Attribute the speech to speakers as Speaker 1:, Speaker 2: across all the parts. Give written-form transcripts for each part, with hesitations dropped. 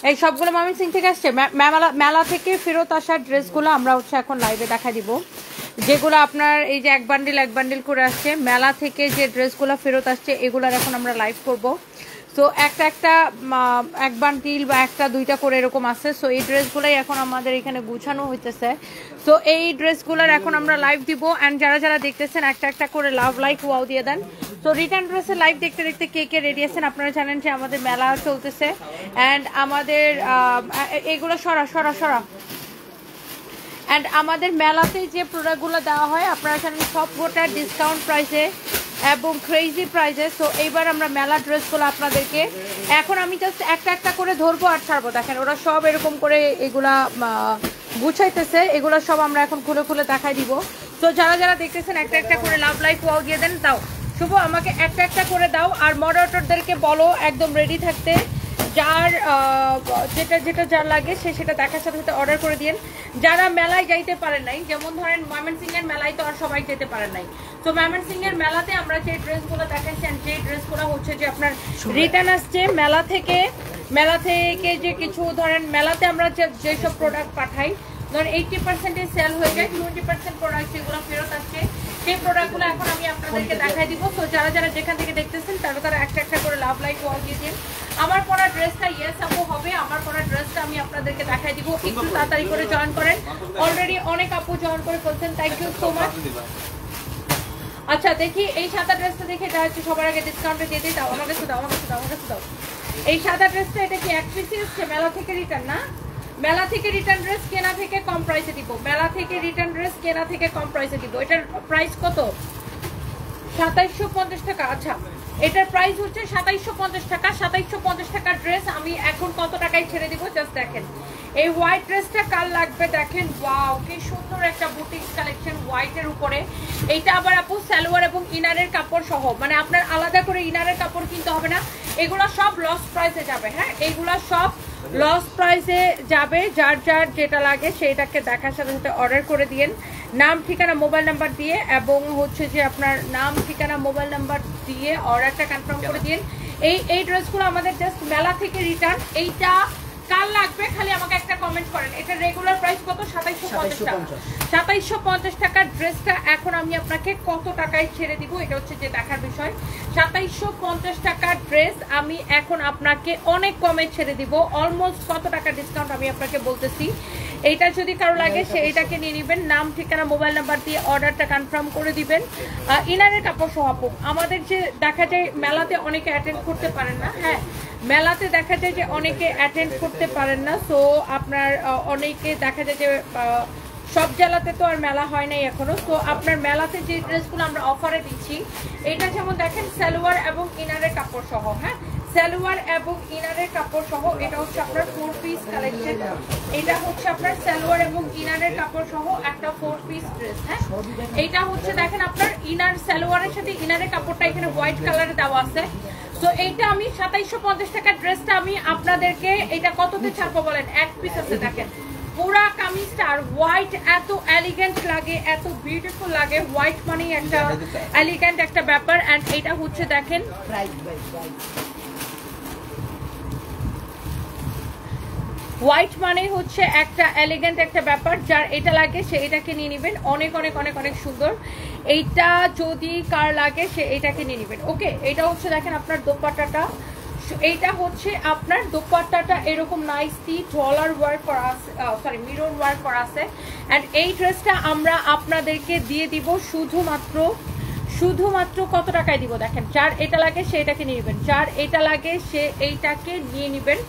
Speaker 1: এই সবগুলো ময়মনসিং থেকে আসছে। মেলা থেকে ফেরত আসা ড্রেসগুলো আমরা হচ্ছে এখন লাইভে দেখা দিব, যেগুলো আপনার এই যে এক বান্ডিল করে আসছে। মেলা থেকে যে ড্রেসগুলো ফেরত আসছে এগুলার এখন আমরা লাইভ করব। সো একটা এক বান্ডিল বা একটা দুইটা করে এরকম আছে। সো এই ড্রেসগুলোই এখন আমাদের এখানে গুছানো হইতেছে। সো এই ড্রেসগুলোর এখন আমরা লাইভ দিব। অ্যান্ড যারা দেখতেছেন একটা করে লাভ লাইক ওয়াও দিয়ে দেন। তো রিটার্ন ড্রেসের লাইভ দেখতে কে রেডি আছেন? আপনারা জানেন যে আমাদের মেলা চলতেছে অ্যান্ড আমাদের এগুলো সরা অ্যান্ড আমাদের মেলাতে যে প্রোডাক্টগুলো দেওয়া হয় আপনারা জানেন সব গোটা ডিসকাউন্ট প্রাইসে এবং ক্রেজি প্রাইসে। সো এইবার আমরা মেলা ড্রেসগুলো আপনাদেরকে এখন আমি জাস্ট একটা করে ধরবো আর ছাড়বো। দেখেন ওরা সব এরকম করে এগুলা গুছাইতেছে, এগুলো সব আমরা এখন খুলে দেখাই দিব। তো যারা দেখতেছেন একটা করে লাভ লাইক ওয়াও দিয়ে দেন। দাও শুভ, আমাকে একটা করে দাও। আর মডারেটরদেরকে বলো একদম রেডি থাকতে, যার যার লাগে সেটা দেখার সাথে সাথে অর্ডার করে দিন। যারা মেলায় যাইতে পারেন নাই, যেমন ধরেন ময়মনসিংহের মেলায় তো আর সবাই যেতে পারেন নাই, তো ময়মনসিংহের মেলাতে আমরা যে ড্রেসগুলো দেখাচ্ছেন, যে ড্রেসগুলো হচ্ছে যে আপনার রিটার্ন আসছে মেলা থেকে যে কিছু ধরেন মেলাতে আমরা যেসব প্রোডাক্ট পাঠাই, ধরেন 80% সেল হয়ে যায়, 20% প্রোডাক্ট যেগুলো ফেরত আসছে সেই প্রোডাক্টগুলো এখন আমি আপনাদেরকে দেখাই দিব। তো যারা যেখান থেকে দেখতেছেন তারা একটা করে লাভ লাইক ওয়াল দিয়ে দিন। আমার পরা ড্রেসটা ইয়েস আপু হবে, আমার পরা ড্রেসটা আমি আপনাদেরকে দেখাই দিব। একটু তাড়াতাড়ি করে জয়েন করেন, অলরেডি অনেক আপু জয়েন করে ফেলছেন, থ্যাংক ইউ সো মাচ। আচ্ছা দেখি এই সাদা ড্রেসটা দেখে এটা হচ্ছে সবার আগে ডিসকাউন্টে দিয়ে দিই। দাও আমার কাছে দাও। এই সাদা ড্রেসটা এটা কি এক পিসই হচ্ছে মেলা থেকে রিটার্ন না? মেলা থেকে রিটার্ন ড্রেস কেনা থেকে কম প্রাইসে দিব, মেলা থেকে রিটার্ন ড্রেস কেনা থেকে কম প্রাইসে দিব। এটার প্রাইস কত? 2750 টাকা। আচ্ছা এটার প্রাইস হচ্ছে 2750 টাকা। 2750 টাকার ড্রেস আমি এখন কত টাকায় ছেড়ে দিব জাস্ট দেখেন। এই হোয়াইট ড্রেসটা কার লাগবে দেখেন, ওয়াও কি সুন্দর একটা বুটিক কালেকশন হোয়াইটের উপরে। এইটা আবার আপু সালোয়ার এবং ইনারের কাপড় সহ, মানে আপনার আলাদা করে ইনারের কাপড় কিনতে হবে না, এগুলো সব লস প্রাইসে যাবে। হ্যাঁ এইগুলা সব লস প্রাইসে যাবে। যার যেটা লাগে সেইটাকে দেখার সাথে সাথে অর্ডার করে দিন, নাম ঠিকানা মোবাইল নাম্বার দিয়ে, এবং হচ্ছে যে আপনার নাম ঠিকানা মোবাইল নাম্বার দিয়ে অর্ডারটা কনফার্ম করে দিন। এই ড্রেসগুলো আমাদের জাস্ট মেলা থেকে রিটার্ন। এইটা কার লাগবে খালি আমাকে একটা কমেন্ট করেন। এটা রেগুলার প্রাইস কত? 2750 টাকা। 2750 টাকার ড্রেসটা এখন আমি আপনাকে কত টাকায় ছেড়ে দিব এটা হচ্ছে যে দেখার বিষয়। 2750 টাকার ড্রেস আমি এখন আপনাকে অনেক কমে ছেড়ে দিব, অলমোস্ট কত টাকা ডিসকাউন্ট আমি আপনাকে বলতেছি। এইটা যদি কারো লাগে সে এইটাকে নিয়ে নেবেন, নাম ঠিকানা মোবাইল নাম্বার দিয়ে অর্ডারটা কনফার্ম করে দিবেন। ইনারের কাপড় সহ আমাদের যে দেখা যায় মেলাতে অনেকে অ্যাটেন্ড করতে পারেন না। হ্যাঁ মেলাতে দেখা যায় যে অনেকে অ্যাটেন্ড করতে পারেন না, সো আপনার অনেকে দেখা যায় যে সব জেলাতে তো আর মেলা হয় নাই এখনো। তো আপনার মেলাতে যে ড্রেসগুলো আমরা অফারে দিচ্ছি, এটা যেমন দেখেন সালোয়ার এবং ইনারের কাপড় সহ। হ্যাঁ সালোয়ার এবং ইনারের কাপড় সহ, এটা হচ্ছে আপনার 4 পিস কালেকশন। এটা হচ্ছে আপনার সালোয়ার এবং ইনারের কাপড় সহ একটা 4 পিস ড্রেস। হ্যাঁ এটা হচ্ছে দেখেন আপনার ইনার সালোয়ারের সাথে ইনারের কাপড়টা এখানে হোয়াইট কালারে দেওয়া আছে। তো এইটা আমি 2750 টাকার ড্রেসটা আমি আপনাদেরকে এটা কততে ছাড়বো বলেন? এক পিস আছে দেখেন, পুরা কামিজটা আর হোয়াইট এত এলিগেন্ট লাগে, এত বিউটিফুল লাগে। হোয়াইট মানে একটা এলিগেন্ট একটা ব্যাপার। এন্ড এটা হচ্ছে দেখেন হোয়াইট মানে হচ্ছে একটা এলিগেন্ট একটা ব্যাপার। যার এটা লাগে সে এটাকে নিয়ে নেবেন, অনেক অনেক অনেক অনেক সুন্দর। এইটা যদি কার লাগে সে এটাকে নিয়ে নেবেন। ওকে এটা হচ্ছে দেখেন আপনার দোপাট্টাটা, এইটা হচ্ছে আপনার দোপাট্টাটা এরকম নাইসলি ডলার ওয়ার্ক করা আছে, সরি মিরর ওয়ার্ক করা আছে। অ্যান্ড এই ড্রেসটা আমরা আপনাদেরকে দিয়ে দিব শুধুমাত্র কত টাকায় দিব দেখেন। যার এটা লাগে সে এটাকে নিয়ে নেবেন, যার এটা লাগে সে এইটাকে নিয়ে নেবেন।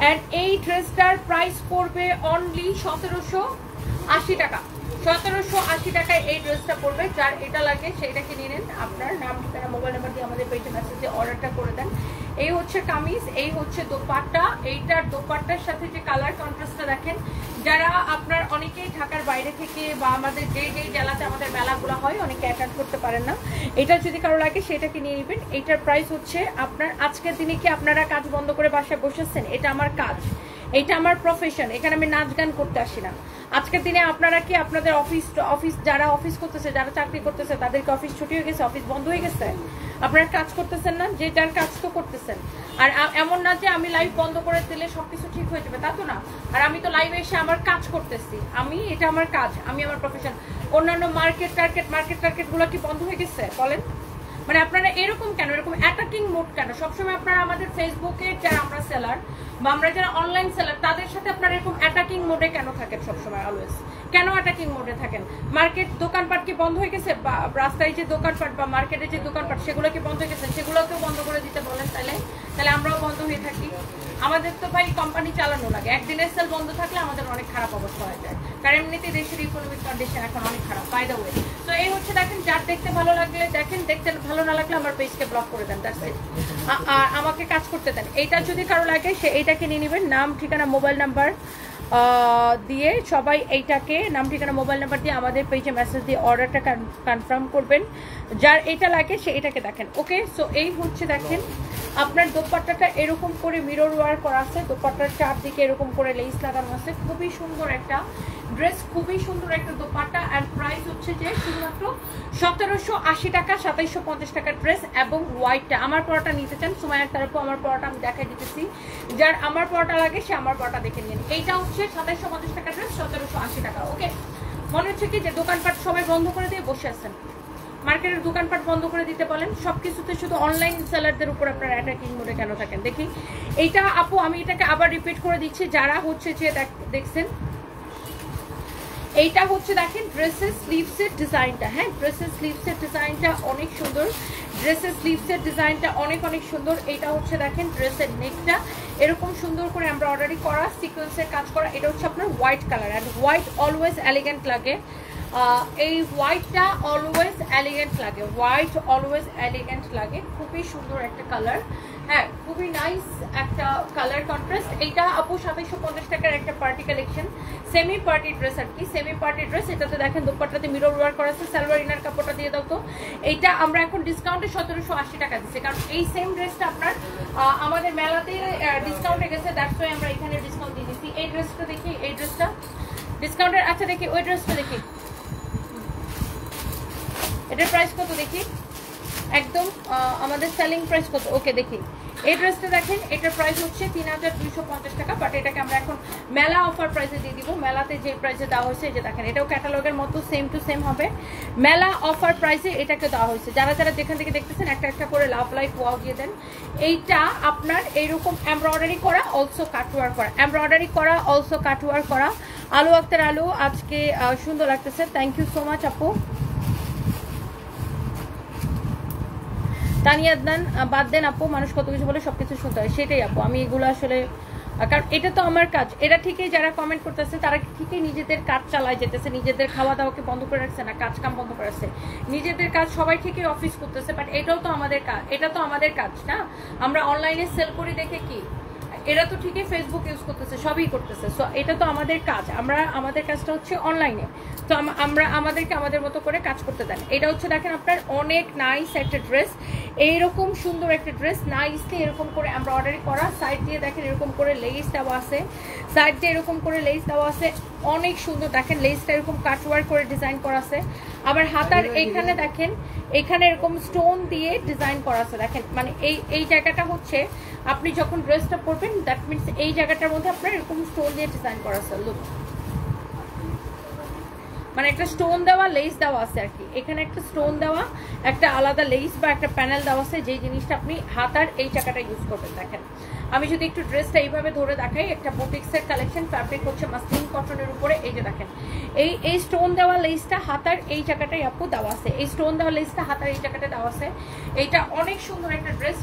Speaker 1: অ্যান্ড এই ড্রেসটার প্রাইস পড়বে অনলি 1780 টাকা। 1780 টাকায় এই ড্রেসটা পড়বে। যার এটা লাগে সেইটাকে নিয়ে নেন, আপনার নাম ঠিকানা মোবাইল নাম্বার দিয়ে আমাদের পেজে মেসেজে অর্ডারটা করে দেন। এই হচ্ছে কামিজ, এই হচ্ছে দোপাট্টা। এইটার দোপাট্টার সাথে যে কালার কন্ট্রাস্টটা দেখেন, যারা আপনার অনেকেই ঢাকার বাইরে থেকে বা আমাদের যে জেলাতে আমাদের মেলাগুলো হয় অনেকে অ্যাটেন্ড করতে পারেন না, এটা যদি কারো লাগে সেটাকে নিয়ে নেবেন। এইটার প্রাইস হচ্ছে আপনার আজকের দিনে কি আপনারা কাজ বন্ধ করে বাসায় বসেছেন? এটা আমার কাজ, এইটা আমার প্রফেশন, এখানে আমি নাচ গান করতে আসি না। আজকের দিনে আপনারা কি আপনাদের অফিস যারা অফিস করতেছে, যারা চাকরি করতেছে, তাদেরকে অফিস ছুটি হয়ে গেছে, অফিস বন্ধ হয়ে গেছে? আপনারা কাজ করতেছেন না? যে যার কাজ তো করতেছেন। আর এমন না যে আমি লাইভ বন্ধ করে দিলে সবকিছু ঠিক হয়ে যাবে, তা তো না। আর আমি তো লাইভে এসে আমার কাজ করতেছি, এটা আমার কাজ, আমি আমার প্রফেশন। অন্যান্য মার্কেট গুলো কি বন্ধ হয়ে গেছে বলেন? মানে আপনারা এরকম কেন, এরকম অ্যাটাকিং মোড কেন? সবসময় আপনারা আমাদের ফেসবুকে যারা আমরা সেলার বা আমরা যারা অনলাইন সেলার, তাদের সাথে আপনারা এরকম অ্যাটাকিং মোডে কেন থাকেন সবসময়? অলওয়েজ কেন অ্যাটাকিং মোডে থাকেন? মার্কেট দোকানপাট কি বন্ধ হয়ে গেছে? বা রাস্তায় যে দোকানপাট বা মার্কেটে যে দোকানপাট, সেগুলো কি বন্ধ হয়ে গেছে? সেগুলোকেও বন্ধ করে দিতে বলেন তাহলে আমরাও বন্ধ হয়ে থাকি। আমাদের তো ভাই কোম্পানি চালানো লাগে, একদিনের সেল বন্ধ থাকলে আমাদের অনেক খারাপ অবস্থা হয়ে যায়, কারণ এমনিতে দেশের ইকোনমিক কন্ডিশন এখন অনেক খারাপ। বাই দ্য ওয়ে, তো এই হচ্ছে দেখেন, যার দেখতে ভালো লাগলে দেখেন, দেখতে ভালো না লাগলে আমার পেজকে ব্লক করে দেন, দ্যাটস ইট। আর আমাকে কাজ করতে দেন। এইটা যদি কারো লাগে সে এইটাকে নিয়ে নেবেন, নাম ঠিকানা মোবাইল নাম্বার দিয়ে সবাই এইটাকে নাম ঠিকানা মোবাইল নাম্বার দিয়ে আমাদের পেজে মেসেজ দিয়ে অর্ডারটা কনফার্ম করবেন। যার এটা লাগে সে এটাকে দেখেন। ওকে, সো এই হচ্ছে দেখেন আপনার দোপাট্টাটা এরকম করে মিরর ওয়ার করা আছে, দোপাট্টার চারদিকে এরকম করে লেস লাগানো আছে, খুবই সুন্দর একটা ড্রেস, খুবই সুন্দর একটা দোপাট্টা। অ্যান্ড প্রাইস হচ্ছে যে শুধুমাত্র 1780 টাকা, 2750 টাকার ড্রেস। এবং হোয়াইটটা আমার পরাটা নিতে চান, সুমাইয়ার তারপর আমার পরাটা আমি দেখাই দিতেছি, যার আমার পরাটা লাগে সে আমার পরাটা দেখে নিন। এইটা হচ্ছে 2750 টাকার ড্রেস, 1780 টাকা। ওকে, মনে হচ্ছে কি যে দোকানপাট সবাই বন্ধ করে দিয়ে বসে আছেন, মার্কেটের দোকানপাট বন্ধ করে দিতে বলেন, সবকিছুতে শুধু অনলাইন সেলারদের উপর আপনারা অ্যাটাকিং মোডে কেন থাকেন? দেখি এইটা আপু, আমি এটাকে আবার রিপিট করে দিচ্ছি, যারা হচ্ছে যে দেখছেন, এইটা হচ্ছে দেখেন ড্রেসের স্লিভসের ডিজাইনটা। হ্যাঁ, ড্রেসের স্লিভসের ডিজাইনটা অনেক সুন্দর, ড্রেসের স্লিভসের ডিজাইনটা অনেক সুন্দর। এইটা হচ্ছে দেখেন ড্রেসের নেকটা এরকম সুন্দর করে আমরা অর্ডারই করা, সিকোয়েন্সের কাজ করা। এটা হচ্ছে আপনার white colour, and white always elegant লাগে। এই হোয়াইটটা অলওয়েজ এলিগেন্ট লাগে, হোয়াইট অলওয়েজ এলিগেন্ট লাগে, খুবই সুন্দর একটা কালার। হ্যাঁ, খুবই নাইস একটা কালার কন্ট্রাস্ট। এইটা আপু 2750 টাকার একটা party collection, semi party dress আর কি, সেমি পার্টি ড্রেস। এটাতে দেখেন দোপাট্টাতে মিরর ওয়ার করা আছে, সালোয়ার ইনার কাপড়টা দিয়ে দাও তো। এইটা আমরা এখন ডিসকাউন্টে 1780 টাকা দিচ্ছি, কারণ এই সেম ড্রেসটা আপনার আমাদের মেলাতে ডিসকাউন্টে গেছে, দ্যাটস ওয়াই আমরা এখানে ডিসকাউন্ট দিয়ে দিচ্ছি। এই ড্রেসটা দেখি, এই ড্রেসটা ডিসকাউন্টের। আচ্ছা দেখি ওই ড্রেসটা দেখি, এটার প্রাইস কত দেখি, একদম আমাদের সেলিং প্রাইস কত? ওকে দেখি এই ড্রেসটা দেখেন, এটার প্রাইস হচ্ছে 3250 টাকা, বাট এটাকে আমরা এখন মেলা অফার প্রাইসে দিয়ে দিব। মেলাতে যে প্রাইসে দেওয়া হয়েছে, যে দেখেন এটাও ক্যাটালগের মতো সেম টু সেম হবে, মেলা অফার প্রাইসে এটাকে দেওয়া হয়েছে। যারা যারা যেখান থেকে দেখতেছেন একটা একটা করে লাভ লাইক ওয়াও দিয়ে দেন। এইটা আপনার এইরকম এমব্রয়ডারি করা, অলসো কাটওয়ার করা, এমব্রয়ডারি করা অলসো কাটওয়ার করা। আলু আক্তার আলু, আজকে সুন্দর লাগতেছে, থ্যাংক ইউ সো মাচ আপু। তানিয়া আদনান, বাদ দেন আপু, মানুষ কত কিছু বলে সবকিছু শুনতে হয়, সেটাই আপু। আমি এগুলো আসলে, কারণ এটা তো আমার কাজ। এটা ঠিকই যারা কমেন্ট করতেছে তারা ঠিকই নিজেদের কাজ চালায় যেতেছে, নিজেদের খাওয়া দাওয়াকে বন্ধ করে রাখছে না, কাজ কাম বন্ধ করে রাখছে, নিজেদের কাজ সবাই ঠিকই অফিস করতেছে, বাট এটাও তো আমাদের কাজ, এটা তো আমাদের কাজ না। আমরা অনলাইনে সেল করি দেখে কি, এরা তো ঠিকই ফেসবুক ইউজ করতেছে, সবই করতেছে, সো এটা তো আমাদের কাজ। আমাদের কাজটা হচ্ছে অনলাইনে, তো আমরা আমাদেরকে আমাদের মতো করে কাজ করতে দেন। এটা হচ্ছে দেখেন আপনার অনেক নাইস একটা ড্রেস, এইরকম সুন্দর একটা ড্রেস, নাইসলি এরকম করে আমরা অর্ডার করা। সাইড দিয়ে দেখেন এরকম করে লেস দেওয়া আছে, সাইড দিয়ে এরকম করে লেস দেওয়া আছে, অনেক সুন্দর। দেখেন লেসটা এরকম কাটওয়ার্ক করে ডিজাইন করা আছে। আবার হাতার এখানে দেখেন, এখানে এরকম স্টোন দিয়ে ডিজাইন করা আছে। দেখেন মানে এই জায়গাটা হচ্ছে আপনি যখন ড্রেসটা পরবেন, দ্যাট মিনস এই জায়গাটার মধ্যে আপনার এরকম স্টোন দিয়ে ডিজাইন করা আছে। লুক, মানে একটা স্টোন দেওয়া লেস দেওয়া আছে আর কি, এখানে একটা স্টোন দেওয়া একটা আলাদা লেস বা একটা প্যানেল দেওয়া আছে, যেই জিনিসটা আপনি হাতার এই জায়গাটা ইউজ করবেন। দেখেন আমি যদি একটু ড্রেসটা এইভাবে ধরে দেখাই, একটা বুটিক্সের কালেকশন, ফ্যাব্রিক হচ্ছে মাসলিন কটনের উপরে। এই যে দেখেন এই স্টোন দেওয়া লেসটা হাতার এই জায়গাটাই আপু দেওয়া আছে, এই স্টোন দেওয়া লেসটা হাতার এই জায়গাটা দেওয়া আছে। এইটা অনেক সুন্দর একটা ড্রেস,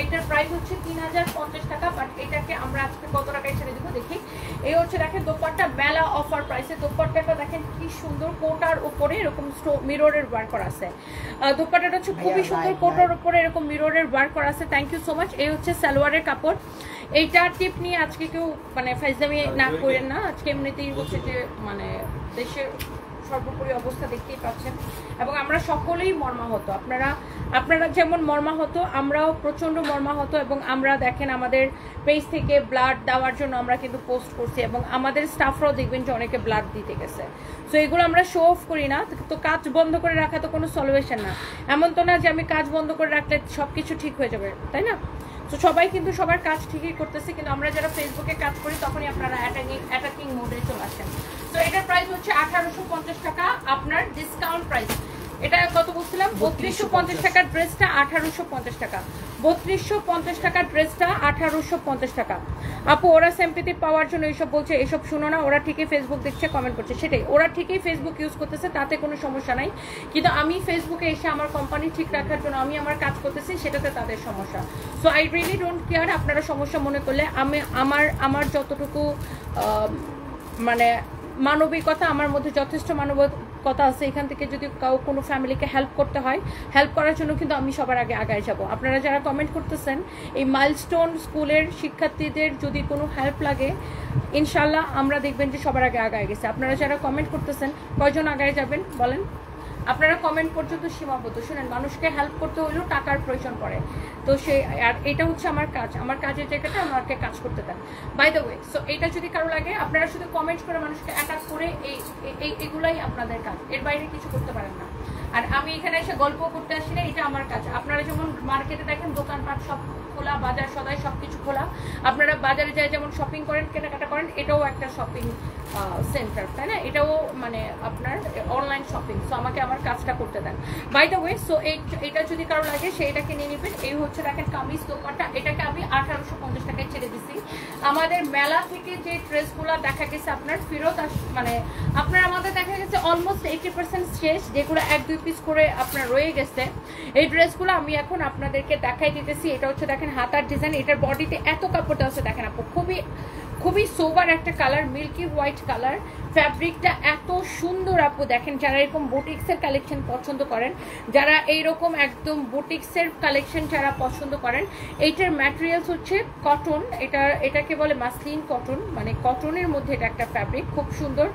Speaker 1: এইটার প্রাইস হচ্ছে 3050 টাকা, বাট এটাকে আমরা আজকে কত টাকায় ছেড়ে দেবো দেখি। এই হচ্ছে দেখেন দোপাট্টা মেলা অফার প্রাইসে, দোপাট্টাটা দেখেন কি সুন্দর, কোটার উপরে এরকম মিররের ওয়ার্ক করা আছে। দোপাট্টাটা হচ্ছে খুবই সুন্দর, কোটার উপরে এরকম মিররের ওয়ার্ক করা আছে। Thank you so much. এই হচ্ছে সালোয়ারের কাপড়। এইটা টিপ নিয়ে আজকে কেউ মানে ফাইজলামি না করেন না, আজকে এমনিতেই হচ্ছে যে মানে দেশের সর্বোপরি অবস্থা দেখতেই পাচ্ছেন, এবং আমরা সকলেই মর্মাহত। আপনারা আপনারা যেমন মর্মাহত, আমরাও প্রচণ্ড মর্মাহত, এবং আমরা দেখেন আমাদের পেজ থেকে ব্লাড দেওয়ার জন্য আমরা কিন্তু পোস্ট করছি, এবং আমাদের স্টাফরাও দেখবেন যে অনেকে ব্লাড দিতে গেছে। সো এগুলো আমরা শো অফ করি না, তো কাজ বন্ধ করে রাখা তো কোনো সলিউশন না। এমন তো না যে আমি কাজ বন্ধ করে রাখলে সব কিছু ঠিক হয়ে যাবে, তাই না? তো সবাই কিন্তু সবার কাজ ঠিকই করতেছে, কিন্তু আমরা যারা ফেসবুকে কাজ করি তখনই আপনারা অ্যাটাকিং মোডে চলে আসেন। তো এটার প্রাইস হচ্ছে 1850 টাকা, আপনার ডিসকাউন্ট প্রাইস। এটা কত বলছিলাম? 3250 টাকার ড্রেসটা 1850 টাকা। 3250 টাকার ড্রেসটা 1850 টাকা। আপু ওরা সিম্পাথি পাওয়ার জন্য এইসব বলছে, এইসব শুনো না, ওরা ঠিকই ফেসবুক দেখছে, কমেন্ট করছে, সেটাই, ওরা ঠিকই ফেসবুক ইউজ করতেছে, তাতে কোনো সমস্যা নাই। কিন্তু আমি ফেসবুকে এসে আমার কোম্পানি ঠিক রাখার জন্য আমি আমার কাজ করতেছি, সেটাতে তাদের সমস্যা। So I really don't care আপনারা সমস্যা মনে করলে। আমি আমার যতটুকু মানে মানবিকতা, আমার মধ্যে যথেষ্ট মানবিকতা আছে, এখান থেকে যদি কোনো ফ্যামিলিকে হেল্প করতে হয়, হেল্প করার জন্য কিন্তু আমি সবার আগে আগায় যাব। আপনারা যারা কমেন্ট করতেছেন, এই মাইলস্টোন স্কুলের শিক্ষার্থীদের যদি কোনো হেল্প লাগে, ইনশাল্লাহ আমরা দেখবেন যে সবার আগে আগায় গেছে। আপনারা যারা কমেন্ট করতেছেন, কয়জন আগায় যাবেন বলেন? আপনারা কমেন্ট পর্যন্ত সীমাবদ্ধ। শুনেন, মানুষকে হেল্প করতে হলেও টাকার প্রয়োজন পড়ে, তো আর এটা হচ্ছে আমার কাজ, আমার কাজের জায়গাটা আমাকে কাজ করতে দেন। বাই দ্য ওয়ে, সো এটা যদি কারো লাগে, আপনারা শুধু কমেন্ট করে মানুষকে অ্যাটাক করে এগুলাই আপনাদের কাজ, এর বাইরে কিছু করতে পারেন না। আর আমি এখানে এসে গল্প করতে আসি না, এটা আমার কাজ। আপনারা যেমন মার্কেটে দেখেন দোকানপাট সব খোলা, বাজার সদাই সবকিছু খোলা, আপনারা বাজারে যায় যেমন শপিং করেন, কেনাকাটা করেন, এটাও একটা শপিং সেন্টার, তাই না? এটাও মানে আপনার অনলাইন শপিং। সো আমাকে আমার কাজটা করতে দেন। বাই দ্য ওয়ে, সো এটা যদি কারো লাগে সেইটাকে নিয়ে নেবেন। এই হচ্ছে দেখেন কামিজ দোপাট্টা, এটাকে আমি 1850 টাকায় ছেড়ে দিচ্ছি। আমাদের মেলা থেকে যে ড্রেসগুলো দেখা গেছে আপনার ফেরত মানে আপনার আমাদের দেখা গেছে অলমোস্ট 80% শেষ, যেগুলো 1-2 পিস করে আপনার রয়ে গেছে, এই ড্রেসগুলো আমি এখন আপনাদেরকে দেখাই দিতেছি। এটা হচ্ছে দেখেন হাতার ডিজাইন, এটার বডিতে এত কাপড়টা আছে দেখেন আপু, খুবই সোবার একটা কালার, মিল্কি হোয়াইট কালার, ফ্যাব্রিকটা এত সুন্দর আপু। দেখেন, যারা এরকম বুটিক্সের কালেকশন পছন্দ করেন, যারা এইরকম একদম বুটিক্সের কালেকশন যারা পছন্দ করেন, এইটার ম্যাটেরিয়ালস হচ্ছে কটন, এটাকে বলে মাসলিন কটন, মানে কটনের মধ্যে এটা একটা ফ্যাব্রিক, খুব সুন্দর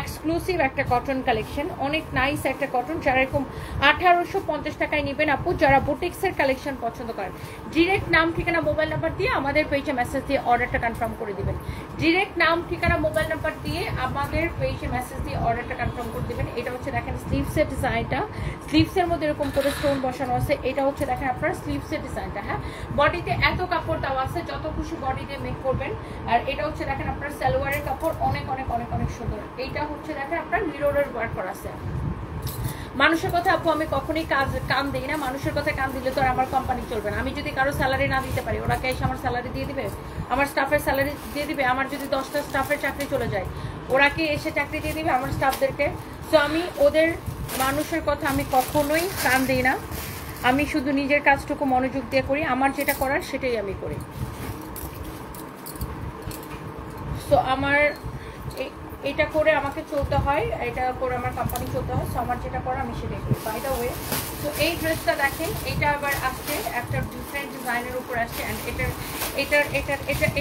Speaker 1: এক্সক্লুসিভ একটা কটন কালেকশন, অনেক নাইস একটা কটন। যারা এরকম 1850 টাকায় নেবেন আপু, যারা বুটিক্সের কালেকশন পছন্দ করেন, ডিরেক্ট নাম ঠিকানা মোবাইল নাম্বার দিয়ে আমাদের পেজে মেসেজ দিয়ে অর্ডারটা কনফার্ম করে দিবেন। ডিরেক্ট নাম ঠিকানা মোবাইল নাম্বার দিয়ে আমাদের পেজে মেসেজ দিয়ে অর্ডারটা কনফার্ম করে দিবেন। এটা হচ্ছে দেখেন স্লিভসের ডিজাইনটা, স্লিভসের মধ্যে এরকম করে স্টোন বসানো আছে। এটা হচ্ছে দেখেন আপনার স্লিভসের ডিজাইনটা, হ্যাঁ, বডিতে এত কাপড় দেওয়া আছে, যত খুশি বডি দিয়ে মেক করবেন। আর এটা হচ্ছে দেখেন আপনার সালোয়ারের কাপড়, অনেক অনেক অনেক অনেক সুন্দর। এইটা হচ্ছে দেখেন আপনার মিররের ওয়ার্ক করা আছে। মানুষের কথা আপু আমি কখনোই কান দিই না, মানুষের কথা কান দিলে তো আর আমার কোম্পানি চলবে না। আমি যদি কারো স্যালারি না দিতে পারি, ওরা কে এসে আমার স্যালারি দিয়ে দিবে? আমার স্টাফের স্যালারি দিয়ে দিবে? আমার যদি 10টা স্টাফের চাকরি চলে যায়, ওরা কি এসে চাকরি দিয়ে দিবে আমার স্টাফদেরকে? সো আমি ওদের মানুষের কথা আমি কখনোই কান দিই না, আমি শুধু নিজের কাজটুকু মনোযোগ দিয়ে করি, আমার যেটা করার সেটাই আমি করি। সো আমার এটা করে আমাকে চলতে হয়, এটা করে আমার কোম্পানি চলতে হয়। সো আমার যেটা করা আমি সেটাই করি। বাই দ্য ওয়ে, তো এই ড্রেসটা দেখেন, এটা আবার আসছে একটা ডিফারেন্ট ডিজাইনের উপর আসছে, অ্যান্ড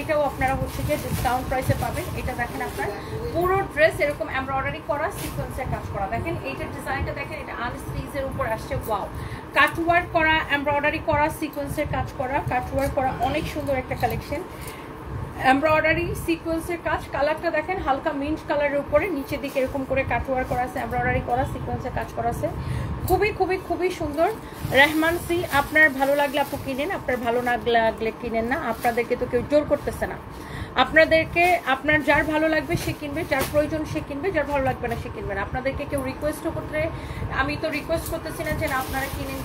Speaker 1: এটাও আপনারা হচ্ছে যে ডিসকাউন্ট প্রাইসে পাবেন। এটা দেখেন আপনার পুরো ড্রেস এরকম এমব্রয়ডারি করা, সিকোয়েন্সের কাজ করা। দেখেন এইটার ডিজাইনটা দেখেন, এটা আনস্লিভসের উপর আসছে। ওয়াও, কাটওয়ার্ক করা, এমব্রয়ডারি করা, সিকোয়েন্সের কাজ করা, কাটওয়ার্ক করা, অনেক সুন্দর একটা কালেকশন। এমব্রয়ডারি সিকোয়েন্সের কাজ, কালারটা দেখেন হালকা মিন্ট কালারের উপরে, নিচের দিকে এরকম করে কাটওয়ার্ক করা আছে, এমব্রয়ডারি করা, সিকোয়েন্সের কাজ করা আছে, খুবই খুবই খুবই সুন্দর। রেহমান সি, আপনার ভালো লাগলে আপু কিনেন, আপনার ভালো না লাগলে কিনেন না, আপনাদেরকে তো কেউ জোর করতেছে না। আপনাদেরকে আপনার যার ভালো লাগবে সে কিনবে, যার প্রয়োজন সে কিনবে, যার ভালো লাগবে না সে কিনবে না। আপনাদেরকে কেউ রিকোয়েস্টও করতে, আমি তো রিকোয়েস্ট করতেছি না যে না আপনারা কিনেন।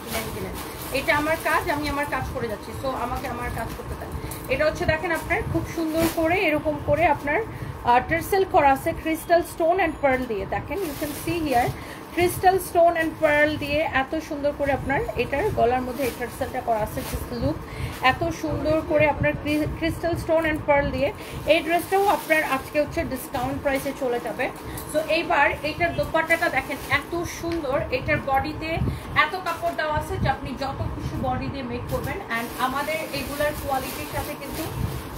Speaker 1: এটা আমার কাজ, আমি আমার কাজ করে যাচ্ছি, সো আমাকে আমার কাজ করতে দেন। এটা হচ্ছে দেখেন আপনার খুব সুন্দর করে এরকম করে আপনার টার্সেল করা আছে ক্রিস্টাল স্টোন অ্যান্ড পার্ল দিয়ে। দেখেন, you can see here crystal stone and pearl দিয়ে এত সুন্দর করে আপনার এটার গলার মধ্যে এই টার্সেলটা করা আছে। লুক এত সুন্দর করে আপনার ক্রিস্টাল স্টোন অ্যান্ড পার্ল দিয়ে। এই ড্রেসটাও আপনার আজকে হচ্ছে ডিসকাউন্ট প্রাইসে চলে যাবে। সো এইবার এইটার দোপাট্টাটা দেখেন এত সুন্দর, এটার বডিতে এত কাপড় দেওয়া আছে যে আপনি যত খুশি বডি দিয়ে মেক করবেন। অ্যান্ড আমাদের এগুলার কোয়ালিটির সাথে কিন্তু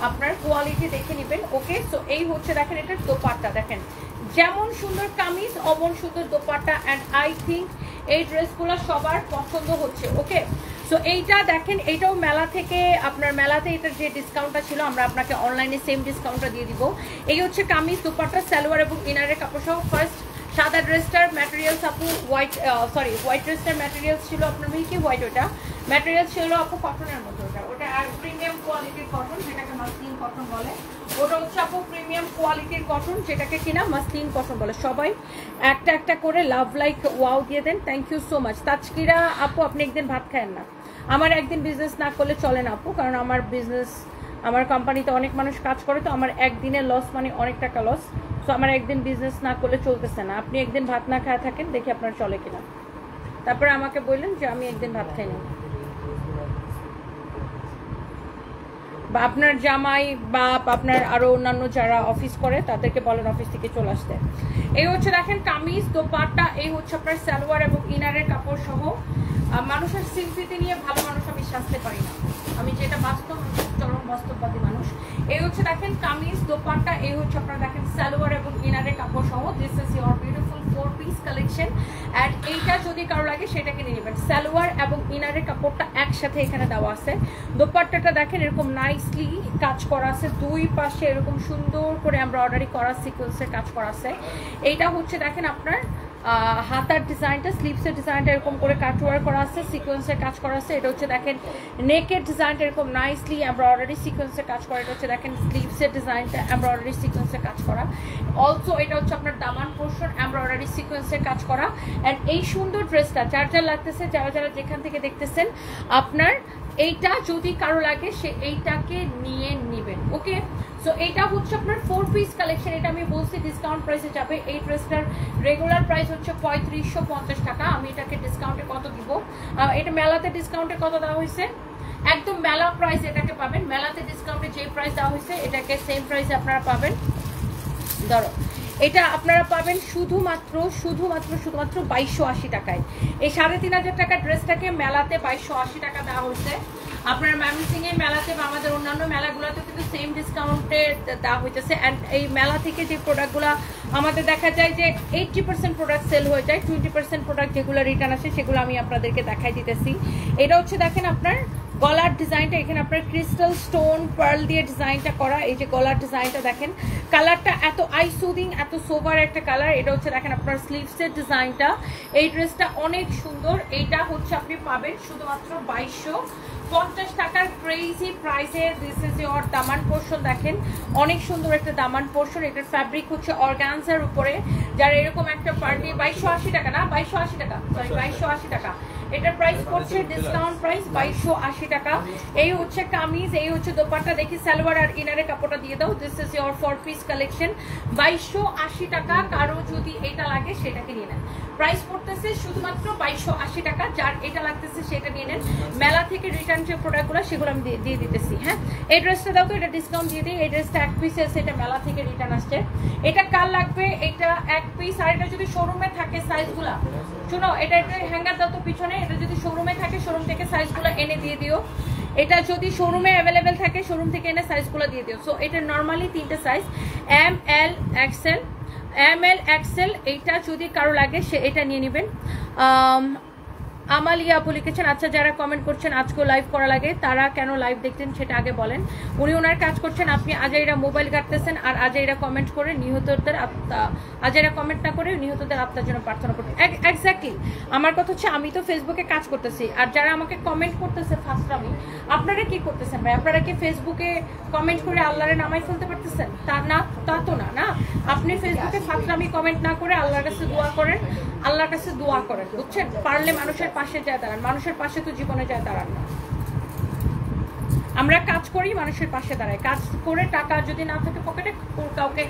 Speaker 1: আপনার কোয়ালিটি দেখে নেবেন। ওকে, সো এই হচ্ছে দেখেন এটার দোপাট্টা, দেখেন যেমন সুন্দর কামিজ অমন সুন্দর দোপাট্টা। অ্যান্ড আই থিঙ্ক এই ড্রেসগুলো সবার পছন্দ হচ্ছে। ওকে, সো এইটা দেখেন, এইটাও মেলা থেকে, আপনার মেলাতে এটার যে ডিসকাউন্টটা ছিল আমরা আপনাকে অনলাইনে সেম ডিসকাউন্টটা দিয়ে দিব। এই হচ্ছে কামিজ, দুপাট্টা, সালোয়ার এবং ইনারের কাপড় সহ। ফার্স্ট সাদা ড্রেসটার ম্যাটেরিয়ালস আপু হোয়াইট, হোয়াইট ড্রেসটার ম্যাটেরিয়ালস ছিল আপনার মিল্কি হোয়াইট, ওটা ম্যাটেরিয়ালস ছিল আপু কটনের মধ্যে, ওটা আর প্রিমিয়াম কোয়ালিটির কটন, যেটাকে মাসলিন কটন বলে। ওটা হচ্ছে আপু প্রিমিয়াম কোয়ালিটির কটন, যেটাকে কিনা মাসলিন কটন বলে। সবাই একটা একটা করে লাভ লাইক ওয়াও দিয়ে দেন। Thank you so much. Tazkira আপু, আপনি একদিন ভাত খায়েন না, আমার একদিন বিজনেস না করলে চলে না আপু, কারণ আমার বিজনেস, আমার কোম্পানিতে অনেক মানুষ কাজ করে, তো আমার একদিনের লস মানে অনেক টাকা লস। সো আমার একদিন বিজনেস না করলে চলতেছে না। আপনি একদিন ভাত না খায় থাকেন, দেখি আপনার চলে কিনা, তারপরে আমাকে বললেন যে আমি একদিন ভাত খাইনি। বা আপনার জামাই বা আপনার আরো অন্যান্য যারা অফিস করে তাদেরকে বলেন অফিস থেকে চলে আসতে। এই হচ্ছে দেখেন কামিজ, দোপাট্টা, এই হচ্ছে আপনার সালোয়ার এবং ইনারের কাপড় সহ। মানুষের সিম্পিতি নিয়ে ভালো মানুষ আমি সাজতে পারি না, আমি যেটা বাস্তব, চরম বাস্তববাদী মানুষ। এই হচ্ছে দেখেন কামিজ, দোপাট্টা, এই হচ্ছে আপনার দেখেন সালোয়ার এবং ইনারের কাপড় সহ। This is your beautiful 4 piece collection. And এইটা যদি কারো লাগে সেটা কিনে নেবেন। সালোয়ার এবং ইনারের কাপড়টা একসাথে এখানে দেওয়া আছে। দোপাট্টাটা দেখেন এরকম নাইসলি কাজ করা আছে, দুই পাশে এরকম সুন্দর করে এমব্রয়ডারি করা সিকোয়েন্সের কাজ করা আছে। এইটা হচ্ছে দেখেন আপনার হাতার ডিজাইনটা, স্লিভসের ডিজাইনটা এরকম করে কাটওয়ার করা আছে, সিকোয়েন্সের কাজ করা আছে। এটা হচ্ছে দেখেন নেকের ডিজাইনটা এরকম নাইসলি এমব্রয়ডারি সিকোয়েন্সের কাজ করা। এটা হচ্ছে দেখেন স্লিভসের ডিজাইনটা এমব্রয়ডারি সিকোয়েন্সের কাজ করা। অলসো এটা হচ্ছে আপনার দামান পোর্শন এমব্রয়ডারি সিকোয়েন্সের কাজ করা। অ্যান্ড এই সুন্দর ড্রেসটা যার যার লাগতেছে, যারা যারা যেখান থেকে দেখতেছেন, আপনার এইটা যদি কারো লাগে সে এইটাকে নিয়ে নেবেন। ওকে, সো এইটা হচ্ছে আপনার 4 পিস কালেকশন। এটা আমি বলছি ডিসকাউন্ট প্রাইসে যাবে। এই ড্রেসটার রেগুলার প্রাইস হচ্ছে 3550 টাকা। আমি এটাকে ডিসকাউন্টে কত দিব? এটা মেলাতে ডিসকাউন্টে কত দেওয়া হয়েছে? একদম মেলা প্রাইস এটাকে পাবেন। মেলাতে ডিসকাউন্টে যে প্রাইস দেওয়া হয়েছে এটাকে সেম প্রাইসে আপনারা পাবেন। ধরো এটা আপনারা পাবেন শুধুমাত্র 2280 টাকায়। এই 3500 টাকার ড্রেসটাকে মেলাতে 2280 টাকা দেওয়া হয়েছে। আপনার ম্যামিসিং এর মেলাতে বা আমাদের অন্যান্য মেলাগুলোতে কিন্তু সেম ডিসকাউন্টে দেওয়া হইতেছে। অ্যান্ড এই মেলা থেকে যে প্রোডাক্টগুলো আমাদের দেখা যায় যে 80% প্রোডাক্ট সেল হয়ে যায়, 20% প্রোডাক্ট যেগুলো রিটার্ন আসে সেগুলো আমি আপনাদেরকে দেখাই দিতেছি। এটা হচ্ছে দেখেন আপনার গলার ডিজাইনটা, এখানে আপনার ক্রিস্টাল স্টোন পার্ল দিয়ে ডিজাইনটা করা। এই যে গলার ডিজাইনটা দেখেন, কালারটা এত আই সুদিং, এত সোভার একটা কালার। এটা হচ্ছে দেখেন আপনার স্লিভসের ডিজাইনটা। এই ড্রেসটা অনেক সুন্দর। এইটা হচ্ছে আপনি পাবেন শুধুমাত্র 2250 টাকার ক্রেজি প্রাইসে। This is your Daman portion. দেখেন অনেক সুন্দর একটা দামান পোর্শন। এটার ফ্যাব্রিক হচ্ছে অর্গানজার উপরে। যারা এরকম একটা পার্টি 2280 টাকা না, 2280 টাকা, সরি 2280 টাকা। এটার প্রাইস পড়ছে ডিসকাউন্ট প্রাইস 2280 টাকা। এই হচ্ছে কামিজ, এই হচ্ছে দোপাট্টা। দেখি সালোয়ার আর ইনারের কাপড়টা দিয়ে দাও। This is your 4 piece collection 2280 টাকা। কারো যদি এটা লাগে সেটাকে নিয়ে নেন। প্রাইস পড়তেছে শুধুমাত্র 2280 টাকা। যার এটা লাগতেছে সেটা নিয়ে নেন। মেলা থেকে রিটার্ন যে প্রোডাক্টগুলো সেগুলো আমি দিয়ে দিতেছি। হ্যাঁ, এই ড্রেসটা দাও তো, এটা ডিসকাউন্ট দিয়ে দিই। এই ড্রেসটা 1 পিস আছে, এটা মেলা থেকে রিটার্ন আসছে। এটা কার লাগবে? এটা 1 পিস। আর এটা যদি শোরুমে থাকে সাইজগুলা, শোনো, এটা একটা হ্যাঙ্গার দাও তো পিছনে। এটা যদি শোরুমে থাকে শোরুম থেকে সাইজগুলো এনে দিয়ে দিও। এটা যদি শোরুমে অ্যাভেলেবেল থাকে শোরুম থেকে এনে সাইজগুলো দিয়ে দিও। সো এটা নর্মালি 3টে সাইজ, এম, এল, এক্সেল। এম, এল, এক্সেল। এইটা যদি কারো লাগে সে এটা নিয়ে নেবেন। আমালিয়া আপু লিখেছেন, আচ্ছা যারা কমেন্ট করছেন আজকেও লাইভ করা লাগে, তারা কেন লাইভ দেখছেন সেটা আগে বলেন। উনি ওনার কাজ করছেন, আপনি আজাইরা মোবাইল ঘাটতেছেন আর আজাইরা কমেন্ট করে নিহতদের আজাইরা কমেন্ট না করে নিহতদের আত্মার জন্য প্রার্থনা করতে। এক্স্যাক্টলি আমার কথা হচ্ছে, আমি তো ফেসবুকে কাজ করতেছি, আর যারা আমাকে কমেন্ট করতেছে ফার্স্টরামি, আপনারা কি করতেছেন ভাই? আপনারা কি ফেসবুকে কমেন্ট করে আল্লাহরে নামাই ফেলতে পারতেছেন? তা না, তা তো না। না, আপনি ফেসবুকে ফার্স্টরামি কমেন্ট না করে আল্লাহর কাছে দোয়া করেন, আল্লাহর কাছে দোয়া করেন, বুঝছেন? পারলে মানুষের পাশে যায় দাঁড়ান। মানুষের পাশে তো জীবনে যায় দাঁড়ান না। আমরা কাজ করি, মানুষের পাশে দাঁড়াই। কাজ করে টাকা যদি না থাকে পকেটে, কাউকে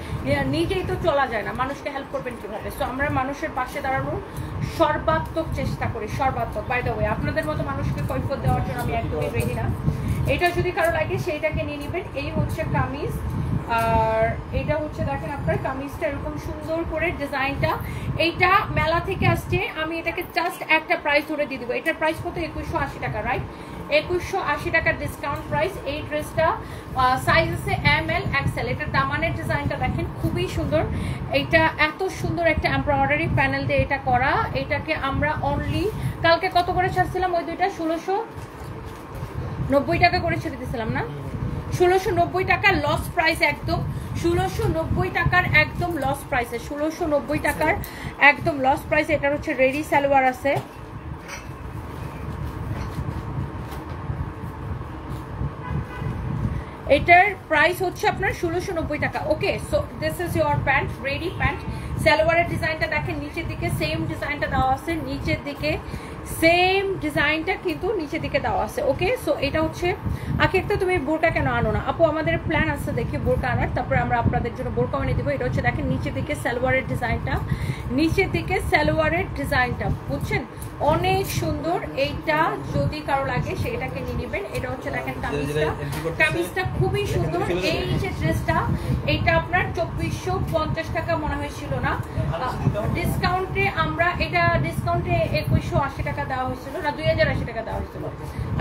Speaker 1: নিজেই তো চলা যায় না, মানুষকে হেল্প করবেন কিভাবে? সো আমরা মানুষের পাশে দাঁড়ানোর সর্বাত্মক চেষ্টা করি, সর্বাত্মক। বাই দ্য ওয়ে, আপনাদের মতো মানুষকে কৈফিয়ত দেওয়ার জন্য আমি একদমই রেডি না। এটা যদি কারো লাগে সেইটাকে নিয়ে নেবেন। এই হচ্ছে কামিজ, আর এটা হচ্ছে দেখেন আপনার কামিজটা এরকম সুন্দর করে ডিজাইনটা। এইটা মেলা থেকে আসছে। আমি এটাকে জাস্ট একটা প্রাইস ধরে দিয়ে দিব। এটার প্রাইস কত? 2180 টাকা, রাইট? 2180 টাকার ডিসকাউন্ট প্রাইস। এই ড্রেসটা সাইজ আছে এম, এল, এক্সেল। এটার দামানের ডিজাইনটা দেখেন খুবই সুন্দর। এইটা এত সুন্দর একটা এমব্রয়ডারি প্যানেল দিয়ে এটা করা। এটাকে আমরা অনলি কালকে কত করে ছাড়ছিলাম? ওই দুইটা 1690 টাকা করে ছেড়ে দিয়েছিলাম না? 1690 টাকা লস প্রাইস, একদম 1690 টাকার একদম লস প্রাইসে, 1690 টাকার একদম লস প্রাইসে। এটার হচ্ছে রেডি সালোয়ার আছে। এটার প্রাইস হচ্ছে আপনার 1690 টাকা। Okay, so this is your pant, ready pant. সালোয়ারের ডিজাইনটা দেখেন, নিচের দিকে সেম ডিজাইনটা দেওয়া আছে, নিচের দিকে সেম ডিজাইনটা কিন্তু নিচের দিকে দেওয়া আছে। ওকে, সো এটা হচ্ছে আগে একটা, তুমি বোরকা কেন আনো না আপু? আমাদের প্ল্যান আছে দেখি বোরকা আনার, তারপরে আমরা আপনাদের জন্য বোরকা এনে দিব। এটা হচ্ছে দেখেন নিচের দিকে সালোয়ারের ডিজাইনটা, নিচের দিকে সালোয়ারের ডিজাইনটা, বুঝছেন? অনেক সুন্দর। এইটা যদি কারো লাগে সেটাকে নিয়ে নেবেন। এটা হচ্ছে দেখেন কামিজটা, কামিজটা খুবই সুন্দর। এই যে ড্রেসটা, এইটা আপনার 2450 টাকা মনে হয়েছিল না? ডিসকাউন্টে আমরা এটা ডিসকাউন্টে 2180 টাকা দেওয়া হয়েছিল না, 2080 টাকা দেওয়া হয়েছিল।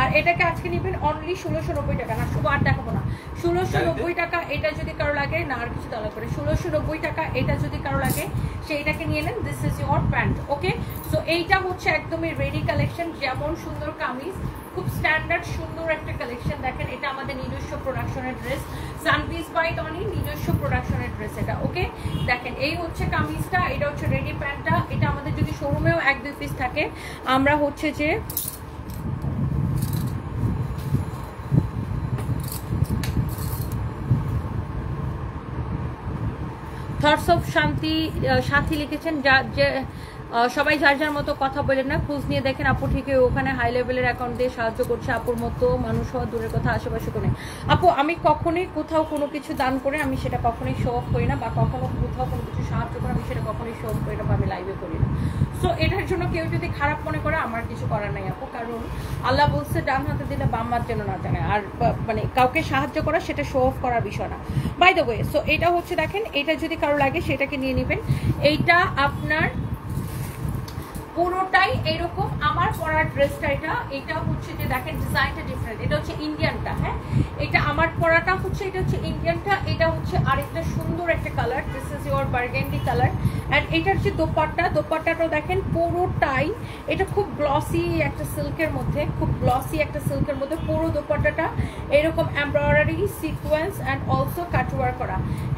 Speaker 1: আর এটাকে আজকে নেবেন অনলি 1690 টাকা। না শুভ আর দেখাবো না, 1690 টাকা। এটা যদি কারো লাগে, না আর কিছু দেওয়া করে, 1690 টাকা। এটা যদি কারো লাগে সেইটাকে নিয়ে নেন। This is your pant. Okay, so এইটা হচ্ছে একদমই রেডি কালেকশন। যেমন সুন্দর কামিজ, খুব স্ট্যান্ডার্ড সুন্দর একটা কালেকশন। দেখেন এটা আমাদের নিজস্ব প্রোডাকশনের ড্রেস, সানপিস বাই টনি নিজস্ব প্রোডাকশনের ড্রেস এটা। ওকে, দেখেন এই হচ্ছে কামিজটা, এটা হচ্ছে রেডি প্যান্টটা। এটা আমাদের যদি শোরুমেও 1-2 পিস থাকে, আমরা হচ্ছে যে থটস অফ শান্তি সাথী লিখেছেন। যা যে সবাই যার যার মতো কথা বলেন না, খোঁজ নিয়ে দেখেন আপু ঠিকই ওখানে হাই লেভেলের অ্যাকাউন্ট দিয়ে সাহায্য করছে। আপুর মতো মানুষ হওয়া দূরের কথা, আশেপাশে কোনো আপু আমি কখনোই কোথাও কোনো কিছু দান করে আমি সেটা কখনোই শো অফ করি না, বা কখনো কোথাও কোনো কিছু সাহায্য করে আমি সেটা কখনোই শো অফ করি না, বা আমি লাইভে করি না। সো এটার জন্য কেউ যদি খারাপ মনে করে, আমার কিছু করার নাই আপু, কারণ আল্লাহ বলছে ডান হাতে দিলে বাম হাত যেন না জানে। আর মানে কাউকে সাহায্য করা সেটা শো অফ করার বিষয় না, বাই দ্য ওয়ে। সো এটা হচ্ছে দেখেন, এটা যদি কারো লাগে সেটাকে নিয়ে নেবেন। এইটা আপনার পুরোটাই এরকম আমার পরার ড্রেসটা। এটা হচ্ছে যে দেখেন ডিজাইনটা ডিফারেন্ট। এটা হচ্ছে ইন্ডিয়ানটা, হ্যাঁ এটা আমার পরাটা হচ্ছে, এটা হচ্ছে ইন্ডিয়ানটা। এটা হচ্ছে আরেকটা সুন্দর একটা colour, this is your burgundy colour. And এটার যে দোপাট্টা, দোপাট্টাটাও দেখেন পুরোটাই এটা খুব গ্লসি একটা সিল্কের মধ্যে, খুব গ্লসি একটা সিল্কের মধ্যে পুরো দোপাট্টাটা এরকম embroidery sequence and also cutwork করা,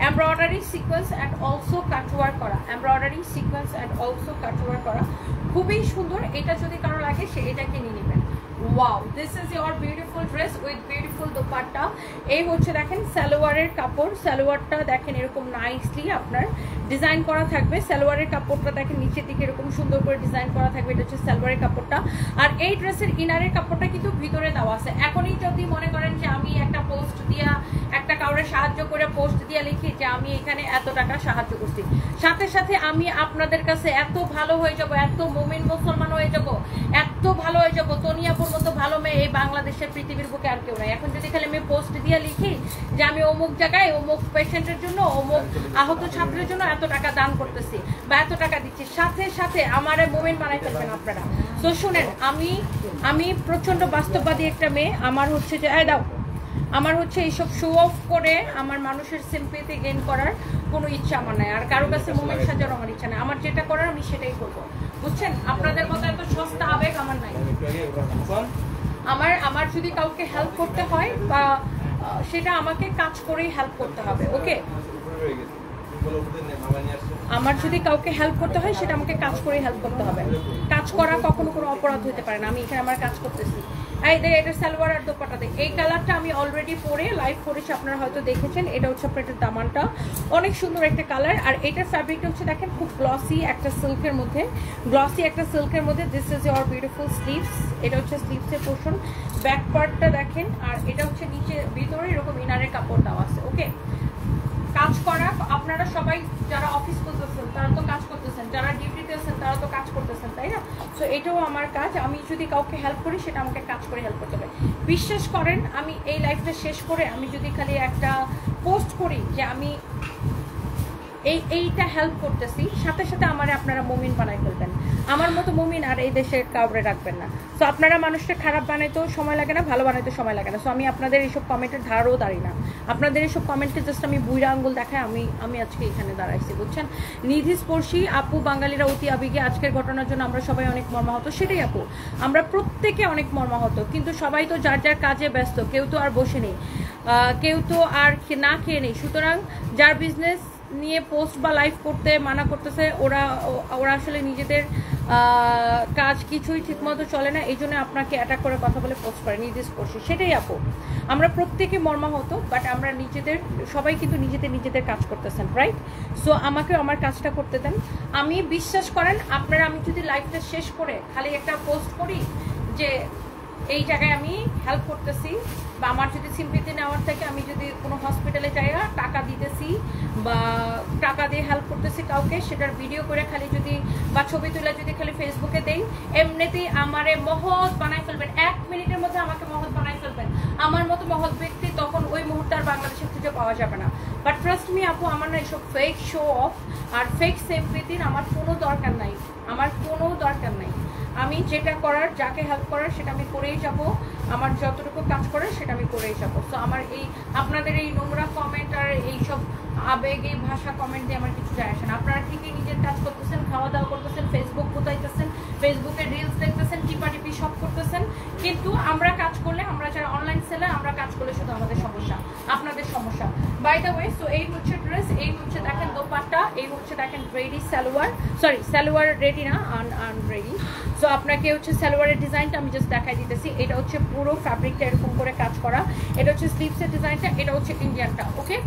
Speaker 1: embroidery sequence and also cutwork করা, embroidery sequence and also cutwork করা, খুবই সুন্দর। এটা যদি কারো লাগে সে এটাকে নিয়ে নেবেন। Wow, this is your beautiful dress with beautiful dupatta. এই হচ্ছে দেখেন সালোয়ারের কাপড়, সালোয়ারটা দেখেন এরকম নাইসলি আপনার ডিজাইন করা থাকবে। সালোয়ারের কাপড়টা দেখেন নিচের দিকে এরকম সুন্দর করে ডিজাইন করা থাকবে, এটা হচ্ছে সালোয়ারের কাপড়টা। আর এই ড্রেসের ইনারের কাপড়টা কিন্তু ভিতরে দেওয়া আছে। এখনই যদি মনে করেন যে আমি একটা পোস্ট দিয়া, একটা কাউরে সাহায্য করে পোস্ট দিয়া লিখি যে আমি এখানে এত টাকা সাহায্য করছি, সাথে সাথে আমি আপনাদের কাছে এত ভালো হয়ে যাব, এত মুমিন মুসলমান হয়ে যাব, এত ভালো হয়ে যাব, তনিয়াপুর মতো ভালো মেয়ে এই বাংলাদেশের পৃথিবীর বুকে আর কেউ নাই। এখন যদি খালি আমি পোস্ট দিয়ে লিখি যে আমি অমুক জায়গায় অমুক পেশেন্টের জন্য, অমুক আহত ছাত্রের জন্য এত টাকা দান করতেছি বা এত টাকা দিচ্ছি, সাথে সাথে আমার মুমিন বানাই ফেলবেন আপনারা। তো শুনেন, আমি প্রচন্ড বাস্তববাদী একটা মেয়ে। আমার হচ্ছে যে দাও, আমার হচ্ছে এইসব শো অফ করে আমার মানুষের সিম্পেথি গেইন করার কোনো ইচ্ছা আমার নাই, আর কারো কাছে মোমেন্ট সাজানোর আমার ইচ্ছা নাই। আমার যেটা করার আমি সেটাই করবো, বুঝছেন? আপনাদের মতো এত সস্তা আবেগ আমার নাই। আমার যদি কাউকে হেল্প করতে হয় বা সেটা আমাকে কাজ করেই হেল্প করতে হবে। ওকে, আমার যদি কাউকে হেল্প করতে হয় সেটা আমাকে কাজ করে হেল্প করতে হবে। কাজ করা কখনো কোনো অপরাধ হতে পারে না। আমি এখানে আমার কাজ করতেছি। এই দেখ, এটা সালোয়ার আর দোপাট্টা দেখ। এই কালারটা আমি অলরেডি পরে লাইভ করেছি, আপনারা হয়তো দেখেছেন। এটা হচ্ছে আপনার দামানটা, অনেক সুন্দর একটা কালার। আর এটার ফ্যাব্রিকটা হচ্ছে দেখেন খুব গ্লসি একটা সিল্কের মধ্যে, গ্লসি একটা সিল্কের মধ্যে। This is your beautiful sleeves. এটা হচ্ছে স্লিভসের পোর্শন, ব্যাক পার্টটা দেখেন। আর এটা হচ্ছে নিচে ভিতরে এরকম ইনারের কাপড় দেওয়া আছে। ওকে, কাজ করা আপনারা সবাই যারা অফিস করতেছেন তারা তো কাজ করতেছেন, যারা ডিউটিতে আছেন তারা তো কাজ করতেছেন, তাই না? সো এটাও আমার কাজ। আমি যদি কাউকে হেল্প করি সেটা আমাকে কাজ করে হেল্প করতে হবে। বিশ্বাস করেন, আমি এই লাইফটা শেষ করে আমি যদি খালি একটা পোস্ট করি যে আমি এইটা হেল্প করতেছি, সাথে সাথে আমার আপনারা মুমিন বানাই ফেলবেন। আমার মতো মুমিন আর এই দেশে কাউরে রাখবেন না। সো আপনারা মানুষকে খারাপ বানাইতেও সময় লাগে না, ভালো বানাইতেও সময় লাগে না। সো আমি আপনাদের এইসব কমেন্টের ধারও দাঁড়ি না, আপনাদের এইসব কমেন্টকে জাস্ট আমি বুইরা আঙ্গুল দেখাই আমি আজকে এখানে দাঁড়াইছি, বুঝছেন। নিধি স্পর্শী আপু, বাঙালিরা অতি আবেগে, আজকের ঘটনার জন্য আমরা সবাই অনেক মর্মাহত। সেটাই আপু, আমরা প্রত্যেকে অনেক মর্মাহত, কিন্তু সবাই তো যার যার কাজে ব্যস্ত, কেউ তো আর বসে নেই, কেউ তো আর না খেয়ে নেই। সুতরাং যার বিজনেস নিয়ে পোস্ট বা লাইভ করতে মানা করতেছে, ওরা আসলে নিজেদের কাজ কিছুই ঠিকমতো চলে না, এই জন্য আপনাকে অ্যাটাক করে কথা বলে পোস্ট করে নির্দেশ করছি। সেটাই আপু, আমরা প্রত্যেকে মর্মাহত, বাট আমরা সবাই কিন্তু নিজেদের কাজ করতেছেন, রাইট। সো আমাকে আমার কাজটা করতে দেন। আমি বিশ্বাস করেন আপনারা, আমি যদি লাইভটা শেষ করে খালি একটা পোস্ট করি যে এই জায়গায় আমি হেল্প করতেছি, বা আমার যদি সিম্পিতি নেওয়ার থেকে আমি যদি কোনো হসপিটালে যাই টাকা দিতেছি বা টাকা দিয়ে হেল্প করতেছি কাউকে, সেটার ভিডিও করে খালি যদি বা ছবি তুলে যদি খালি ফেসবুকে দেই, এমনিতেই আমারে মহৎ বানাই ফেলবেন, 1 মিনিটের মধ্যে আমাকে মহৎ বানাই ফেলবেন। আমার মতো মহৎ ব্যক্তি তখন ওই মুহূর্তে আর বাংলাদেশে খুঁজে পাওয়া যাবে না। বাট ট্রাস্ট মি আপু, আমার না এইসব ফেক শো অফ আর ফেক সিম্পিতির আমার কোনো দরকার নাই, আমার কোনো দরকার নাই। আমি যেটা করার, যাকে হেল্প করার সেটা আমি করেই যাব, আমার যতটুকু কাজ করার সেটা আমি করেই যাবো। সো আমার এই আপনাদের এই নোংরা কমেন্ট আর এইসব আবেগে ভাষা কমেন্ট দিয়ে আমার কিছু যায় আসে না। আপনারা ঠিকই নিজের কাজ করতেছেন, খাওয়া দাওয়া করতেছেন, ফেসবুক কোথাইতেছেন, ফেসবুকে রিলস দেখতেছেন, টিপাটিপি সব করতেছেন, কিন্তু আমরা কাজ করলে, আমরা যারা অনলাইন সেলার, আমরা কাজ করলে শুধু আমাদের সমস্যা, আপনাদের সমস্যা। বাই দ্য ওয়ে, সো এই হচ্ছে ড্রেস, এই হচ্ছে দেখেন দোপাট্টা, এই হচ্ছে দেখেন ready salwar, sorry salwar ready না, আনরেডি। সো আপনাকে হচ্ছে সালোয়ারের ডিজাইনটা আমি জাস্ট দেখাই দিতেছি। এটা হচ্ছে পুরো ফ্যাব্রিকটা এরকম করে কাজ করা, এটা হচ্ছে স্লিভসের ডিজাইনটা, এটা হচ্ছে ইন্ডিয়ানটা। ওকে,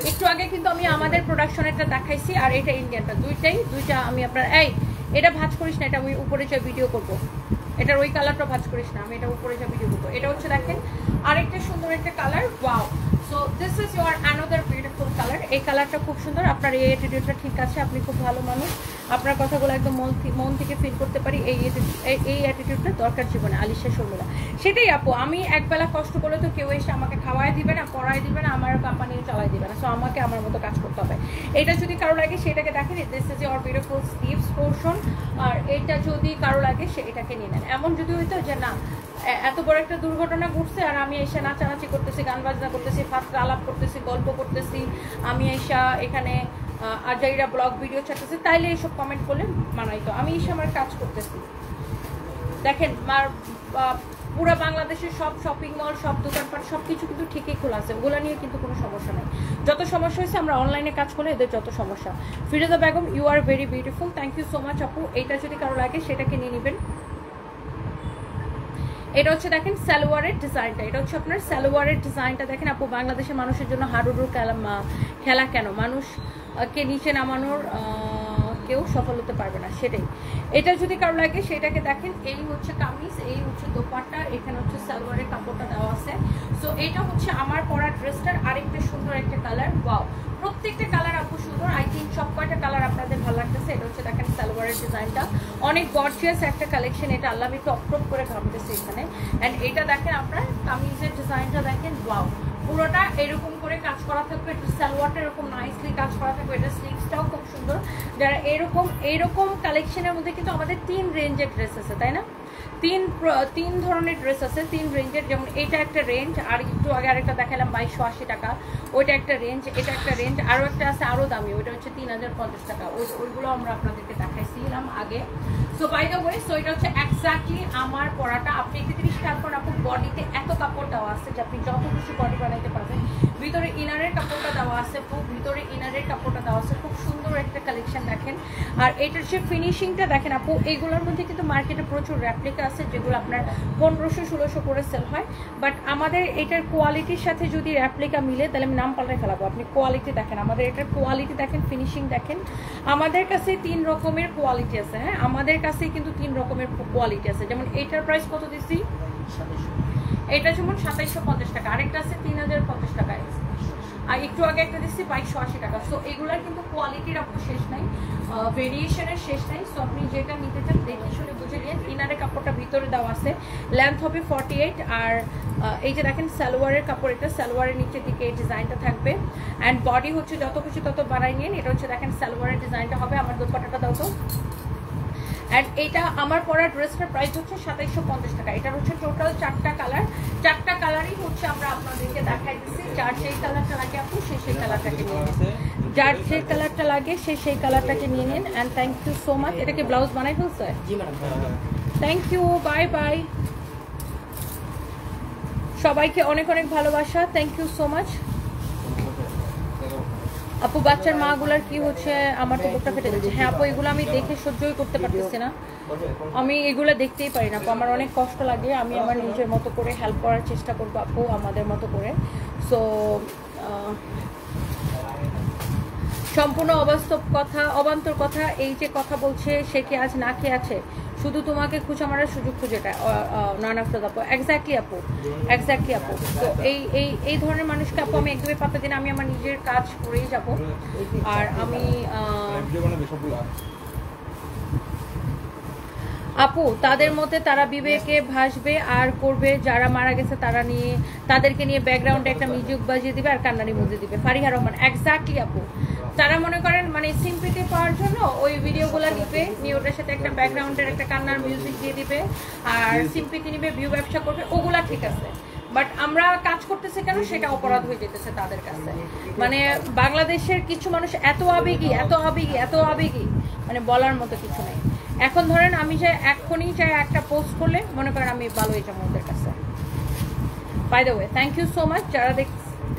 Speaker 1: একটু আগে কিন্তু আমি আমাদের প্রোডাকশনেরটা দেখাইছি, আর এটা ইন্ডিয়ানটা, দুইটা আমি আপনার এটা ভাঁজ করিস না, এটা আমি উপরে যে ভিডিও করবো, এটার ওই কালারটা ভাঁজ করিস না, আমি এটা উপরে যে ভিডিও করবো। এটা হচ্ছে দেখেন আরেকটা সুন্দর একটা colour, wow. So this is your another beautiful colour. এই কালারটা খুব সুন্দর, আপনার এই অ্যাটিটিউডটা ঠিক আছে, আপনি খুব ভালো মানুষ, আপনার কথাগুলো একদম মন থেকে ফিল করতে পারি। এই অ্যাটিটিউডটা দরকার জীবনে, আলিশা শর্মিলা। সেটাই আপু, আমি একবেলা কষ্ট করলে তো কেউ এসে আমাকে খাওয়াই দিবে না, পড়াই দিবে না, আমার কোম্পানিও চালাই দিবে না। সো আমাকে আমার মতো কাজ করতে হবে। এটা যদি কারো লাগে সেটাকে দেখেন, this is your beautiful sleeves portion. আর এটা যদি কারো লাগে সে এটাকে নিয়ে নেন। এমন যদি হইতো যে না, এত বড় একটা দুর্ঘটনা ঘটছে আর আমি এসে নাচানাচি করতেছি, গান বাজনা করতেছি, ফার্স্ট আলাপ করতেছি, গল্প করতেছি, আমি এসে এখানে আজাইরা ব্লগ ভিডিও ছাড়তেছি, তাইলে এইসব কমেন্ট করলে মানাইতো। আমি এসে আমার কাজ করতেছি। দেখেন পুরো বাংলাদেশের সব শপিং মল, সব দোকানপাট সব কিছু কিন্তু ঠিকই খোলা আছে, ওগুলো নিয়ে কিন্তু কোনো সমস্যা নেই। যত সমস্যা হয়েছে আমরা অনলাইনে কাজ করলে এদের যত সমস্যা। Firoza Begum, you are very beautiful, thank you so much আপু। এইটা যদি কারো লাগে সেটাকে নিয়ে নেবেন। এটা হচ্ছে দেখেন সালোয়ারের ডিজাইনটা, এটা হচ্ছে আপনার সালোয়ারের ডিজাইনটা দেখেন আপু। বাংলাদেশের মানুষের জন্য হাডুডুর খেলা কেন, মানুষকে নিচে নামানোর কেউ সফল হতে পারবে না, সেটাই। এটা যদি কারো লাগে সেটাকে দেখেন, এই হচ্ছে কামিজ, এই হচ্ছে দোপাট্টা, এখানে হচ্ছে সালোয়ারের কাপড়টা দেওয়া আছে। সো এটা হচ্ছে আমার পরা ড্রেসটার আরেকটা সুন্দর একটা কালার, ওয়াও। প্রত্যেকটা কালার আপু সুন্দর, আই থিঙ্ক সব কয়টা কালার আপনাদের ভালো লাগতেছে। এটা হচ্ছে দেখেন সালোয়ারের ডিজাইনটা, অনেক গর্জিয়াস একটা কালেকশন। এটা আল্লাহ আমি টপ করে ঘামতেছি এখানে। অ্যান্ড এটা দেখেন আপনার কামিজের ডিজাইনটা দেখেন, ওয়াও, পুরোটা এরকম করে কাজ করা থাকবে, একটু সালোয়ারটা এরকম নাইসলি কাজ করা থাকবে, এটা স্লিভসটাও খুব সুন্দর। যারা এরকম কালেকশনের মধ্যে কিন্তু আমাদের 3 রেঞ্জের ড্রেস আছে, তাই না? 3 ধরনের ড্রেস আছে, 3 রেঞ্জের। যেমন এটা একটা রেঞ্জ, আর একটু আগে আরেকটা দেখালাম 2280 টাকা, ওইটা একটা রেঞ্জ, এটা একটা রেঞ্জ, আরও একটা আছে আরও দামি, ওইটা হচ্ছে 3050 টাকা। ওইগুলো আমরা আপনাদেরকে দেখাইছিলাম আগে। So by the way, so এটা হচ্ছে এক্স্যাক্টলি আমার পরাটা। আপনি 31 টাকা করে আপনার বডিতে এত কাপড় দেওয়া আছে যে আপনি যত কিছু বডি বানাইতে পারবেন। ভিতরে ইনারের কাপড়টা দেওয়া আছে, ভিতরে ইনারের কাপড়টা দেওয়া আছে, খুব সুন্দর একটা কালেকশন দেখেন। আর এটার যে ফিনিশিংটা দেখেন আপু, এইগুলোর মধ্যে কিন্তু মার্কেটে প্রচুর রেপ্লিকা আছে যেগুলো আপনার 1500-1600 করে সেল হয়। বাট আমাদের এটার কোয়ালিটির সাথে যদি রেপ্লিকা মিলে তাহলে আমি নাম পাল্টাই ফেলাবো। আপনি কোয়ালিটি দেখেন, আমাদের এটার কোয়ালিটি দেখেন, ফিনিশিং দেখেন। আমাদের কাছে 3 রকমের কোয়ালিটি আছে, হ্যাঁ, আমাদের কাছে কিন্তু 3 রকমের কোয়ালিটি আছে। যেমন এটার প্রাইস কত দিচ্ছি, এটা যেমন 2750 টাকা, আরেকটা আছে 3050 টাকায়, আর একটু আগে একটা দিচ্ছি 2280 টাকা। সো এগুলার কিন্তু কোয়ালিটির আপনার শেষ নাই, ভেরিয়েশনের শেষ নাই। সো আপনি যেটা নিতে চান দেখে শুনে বুঝে নিন। ইনারের কাপড়টা ভিতরে দেওয়া আছে, লেন্থ হবে 48। আর এই যে দেখেন সালোয়ারের কাপড়, এটা সালোয়ারের নিচের দিকে এই ডিজাইনটা থাকবে। থাকবে অ্যান্ড বডি হচ্ছে যত খুশি তত বানাই নিন। এটা হচ্ছে দেখেন সালোয়ারের ডিজাইনটা হবে। আমার দোপাট্টাটা দাও তো। অ্যান্ড এটা আমার পরা ড্রেসটার প্রাইস হচ্ছে 2750 টাকা। এটার হচ্ছে টোটাল 4টা কালার, 4টা কালারই হচ্ছে আমরা আপনাদেরকে দেখাই দিচ্ছি। যার যেই কালারটা লাগে আপু সেই কালারটাকে নিয়ে নিন, যার যে কালারটা লাগে সেই কালারটাকে নিয়ে নিন। And thank you so much. এটা কি ব্লাউজ বানাই ফেলছে? জি madam. Thank you, bye bye. সবাইকে অনেক অনেক ভালোবাসা, থ্যাংক ইউ সো মাচ। আপু বাচ্চার মাগুলার কি হচ্ছে? আমার তো বুকটা ফেটে যাচ্ছে। হ্যাঁ আপু, এগুলো আমি দেখে সহ্যই করতে পারতেছি না, আমি এগুলো দেখতেই পারি না আপু, আমার অনেক কষ্ট লাগে। আমি আমার নিজের মতো করে হেল্প করার চেষ্টা করবো আপু, আমাদের মতো করে। সো সম্পূর্ণ অবাস্তব কথা, অবান্তর কথা। এই যে কথা বলছে সে কি আজ না খেয়ে আছে? শুধু তোমাকে খুঁজে মারার সুযোগ খুঁজে এটা নয়ন আফরোজ আপু। এক্স্যাক্টলি আপু, এক্স্যাক্টলি আপু। তো এই ধরনের মানুষকে আপু আমি একদমই পাত্তা দিই না। আমি আমার নিজের কাজ করেই যাব। আর আমি আপু তাদের মধ্যে তারা বিবেকে ভাসবে আর করবে, যারা মারা গেছে তারা নিয়ে তাদেরকে নিয়ে ব্যাকগ্রাউন্ডে একটা মিউজিক বাজিয়ে দিবে আর কান্নারি মুজে দিবে। ফারিহা রহমান, এক্স্যাক্টলি আপু। তারা মনে করেন মানে সিম্পিটি পাওয়ার জন্য ওই ভিডিওগুলো নিবে, নিয়ে ওটার সাথে একটা ব্যাকগ্রাউন্ডের একটা কান্নার মিউজিক দিয়ে দিবে আর সিম্পিটি নিবে, ভিউ ব্যবসা করবে, ওগুলা ঠিক আছে। বাট আমরা কাজ করতেছে কেন সেটা অপরাধ হয়ে যেতেছে তাদের কাছে। মানে বাংলাদেশের কিছু মানুষ এত আবেগী, এত আবেগী, এত আবেগী, মানে বলার মতো কিছু নেই। এখন ধরেন আমি যে এখনই চাই একটা পোস্ট করলে মনে করেন আমি ভালো হয়ে যাবো ওদের কাছে। By the way thank you so much যারা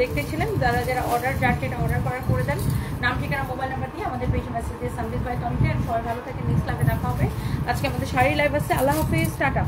Speaker 1: দেখতেছিলেন, যারা অর্ডার, যার যেটা অর্ডার করার করে দেন, নাম ঠিকানা মোবাইল নাম্বার দিয়ে আমাদের পেজে মেসেজ দিয়ে সানবিজ বাই তন্ত্রী। আর সবাই ভালো থাকে, নেক্সট লাইভে দেখা হবে। আজকে আমাদের শাড়ি লাইভ আছে। আল্লাহ হাফিজ, টাটা।